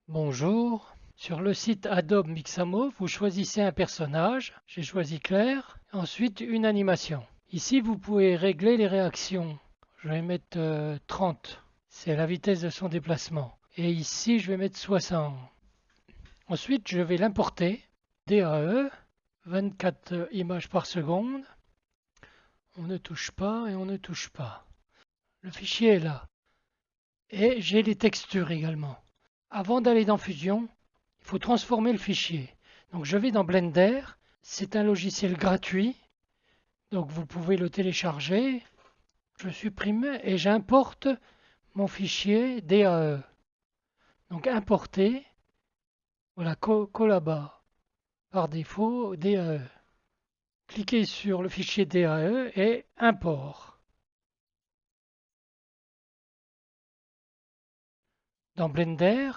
Bonjour. Sur le site Adobe Mixamo, vous choisissez un personnage. J'ai choisi Claire. Ensuite, une animation. Ici, vous pouvez régler les réactions. Je vais mettre 30. C'est la vitesse de son déplacement. Et ici, je vais mettre 60. Ensuite, je vais l'importer. DAE, 24 images par seconde. On ne touche pas et on ne touche pas. Le fichier est là. Et j'ai les textures également. Avant d'aller dans Fusion, il faut transformer le fichier. Donc je vais dans Blender, c'est un logiciel gratuit, donc vous pouvez le télécharger. Je supprime et j'importe mon fichier DAE. Donc importer, voilà, Collaba, par défaut DAE. Cliquez sur le fichier DAE et import. Dans Blender,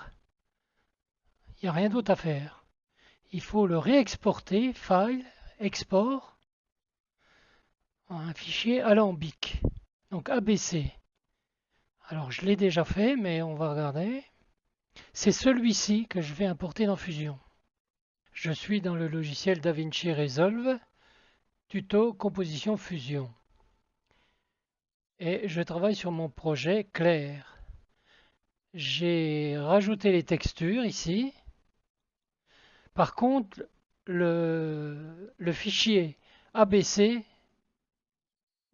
il n'y a rien d'autre à faire. Il faut le réexporter, File, Export, en un fichier alambic. Donc ABC. Alors je l'ai déjà fait, mais on va regarder. C'est celui-ci que je vais importer dans Fusion. Je suis dans le logiciel DaVinci Resolve, tuto composition Fusion. Et je travaille sur mon projet Clair. J'ai rajouté les textures ici. Par contre, le fichier ABC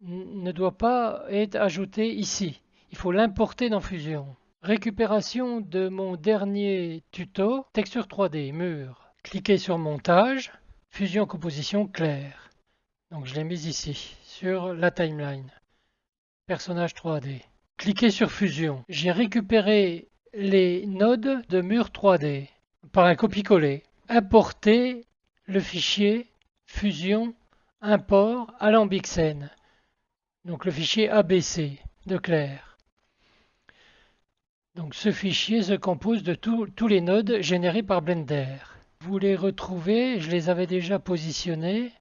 ne doit pas être ajouté ici. Il faut l'importer dans Fusion. Récupération de mon dernier tuto, texture 3D, mur. Cliquez sur montage, fusion composition claire. Donc je l'ai mis ici, sur la timeline. Personnage 3D. Cliquez sur fusion. J'ai récupéré les nodes de mur 3D par un copier-coller. Importez le fichier fusion import alambicsen. Donc le fichier ABC de Claire. Donc ce fichier se compose de tous les nodes générés par Blender. Vous les retrouvez, je les avais déjà positionnés,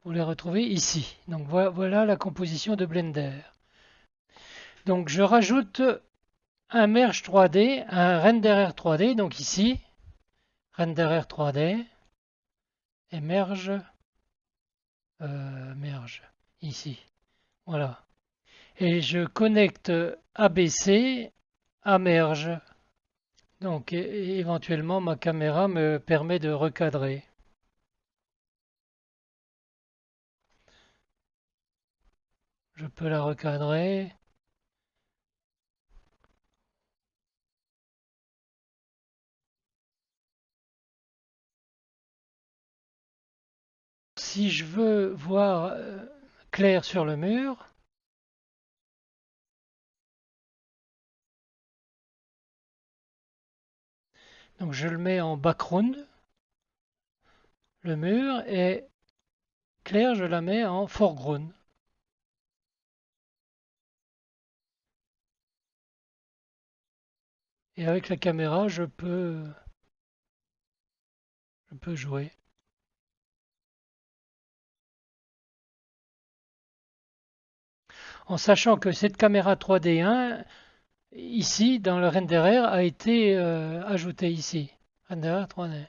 vous les retrouvez ici. Donc voilà la composition de Blender. Donc je rajoute un Merge 3D, un Renderer 3D, donc ici, Renderer 3D, et Merge, ici. Voilà. Et je connecte ABC à Merge. Donc éventuellement ma caméra me permet de recadrer. Je peux la recadrer. Si je veux voir clair sur le mur, donc je le mets en background, le mur, et clair, je la mets en foreground. Et avec la caméra, je peux jouer. En sachant que cette caméra 3D1, ici, dans le renderer, a été ajoutée ici. Renderer 3D.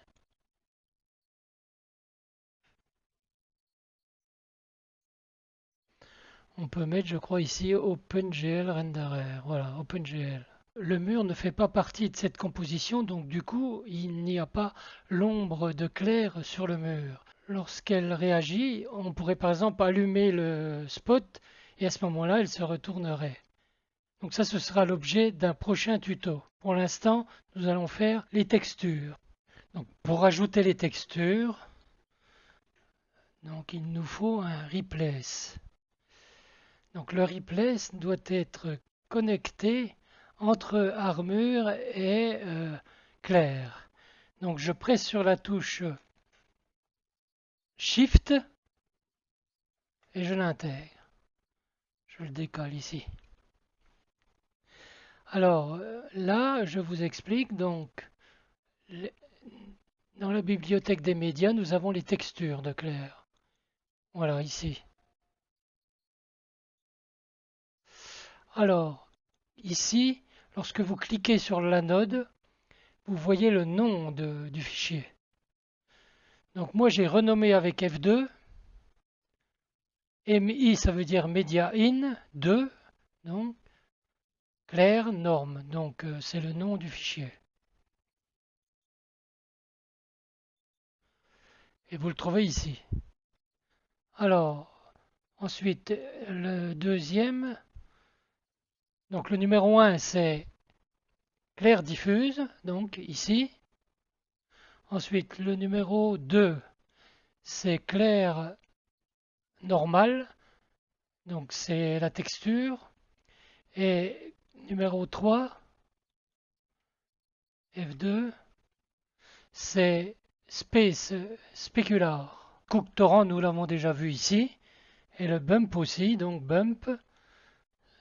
On peut mettre, je crois, ici OpenGL Renderer. Voilà, OpenGL. Le mur ne fait pas partie de cette composition, donc du coup, il n'y a pas l'ombre de clair sur le mur. Lorsqu'elle réagit, on pourrait par exemple allumer le spot et à ce moment-là, elle se retournerait. Donc ça, ce sera l'objet d'un prochain tuto. Pour l'instant, nous allons faire les textures. Donc pour ajouter les textures, donc il nous faut un replace. Donc le replace doit être connecté entre armure et clair. Donc je presse sur la touche Shift et je l'intègre. Je le décolle ici. Alors là, je vous explique donc dans la bibliothèque des médias, nous avons les textures de clair. Voilà ici. Alors ici, lorsque vous cliquez sur l'anode, vous voyez le nom du fichier. Donc moi j'ai renommé avec F2. MI ça veut dire Media In 2. Donc clair norme. Donc c'est le nom du fichier. Et vous le trouvez ici. Alors, ensuite, le deuxième. Donc le numéro 1 c'est clair diffuse. Donc ici. Ensuite, le numéro 2 c'est clair normal. Donc c'est la texture. Et numéro 3, F2, c'est Space Specular. Cook Torrent, nous l'avons déjà vu ici. Et le bump aussi, donc bump,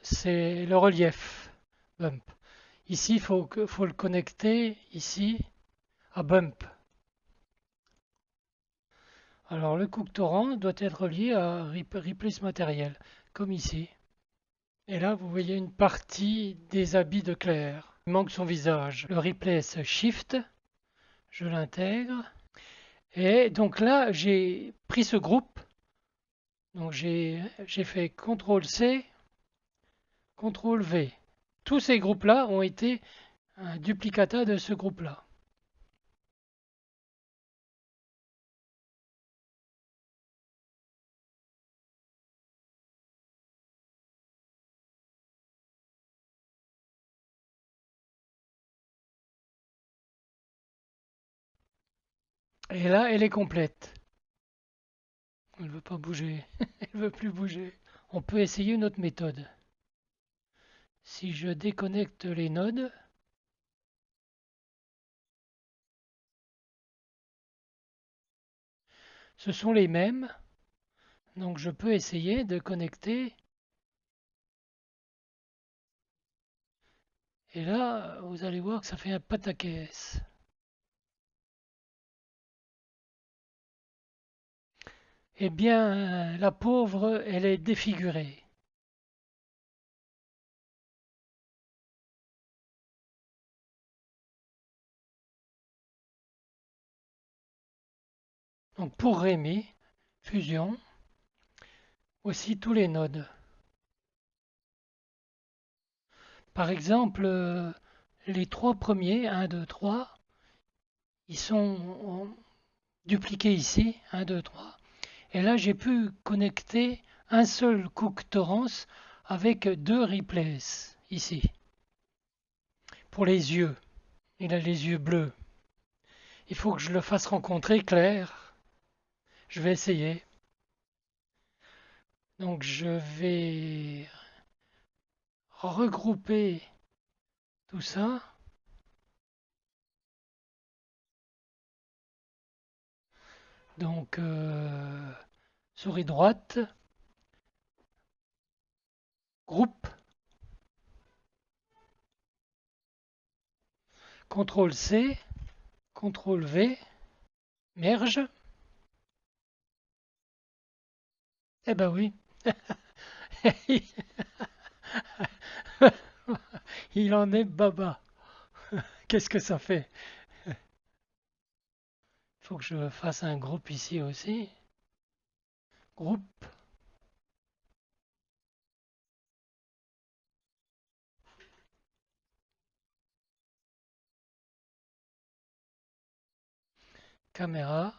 c'est le relief. Bump. Ici, faut le connecter ici à bump. Alors le Cook Torrent doit être relié à Replace Matériel, comme ici. Et là, vous voyez une partie des habits de Claire. Il manque son visage. Le Replace Shift, je l'intègre. Et donc là, j'ai pris ce groupe. Donc j'ai fait CTRL-C, CTRL-V. Tous ces groupes-là ont été un duplicata de ce groupe-là. Et là, elle est complète. Elle ne veut pas bouger. Elle ne veut plus bouger. On peut essayer une autre méthode. Si je déconnecte les nodes, ce sont les mêmes. Donc je peux essayer de connecter. Et là, vous allez voir que ça fait un pataquès. Eh bien, la pauvre, elle est défigurée. Donc pour Rémi, fusion, aussi tous les nodes. Par exemple, les trois premiers, 1, 2, 3, ils sont dupliqués ici, 1, 2, 3. Et là, j'ai pu connecter un seul Cook Torrance avec deux replays ici. Pour les yeux. Il a les yeux bleus. Il faut que je le fasse rencontrer clair. Je vais essayer. Donc je vais regrouper tout ça. Donc souris droite, groupe, CTRL C, CTRL V, merge. Eh ben oui, il en est baba. Qu'est-ce que ça fait? Il faut que je fasse un groupe ici aussi. Groupe, caméra.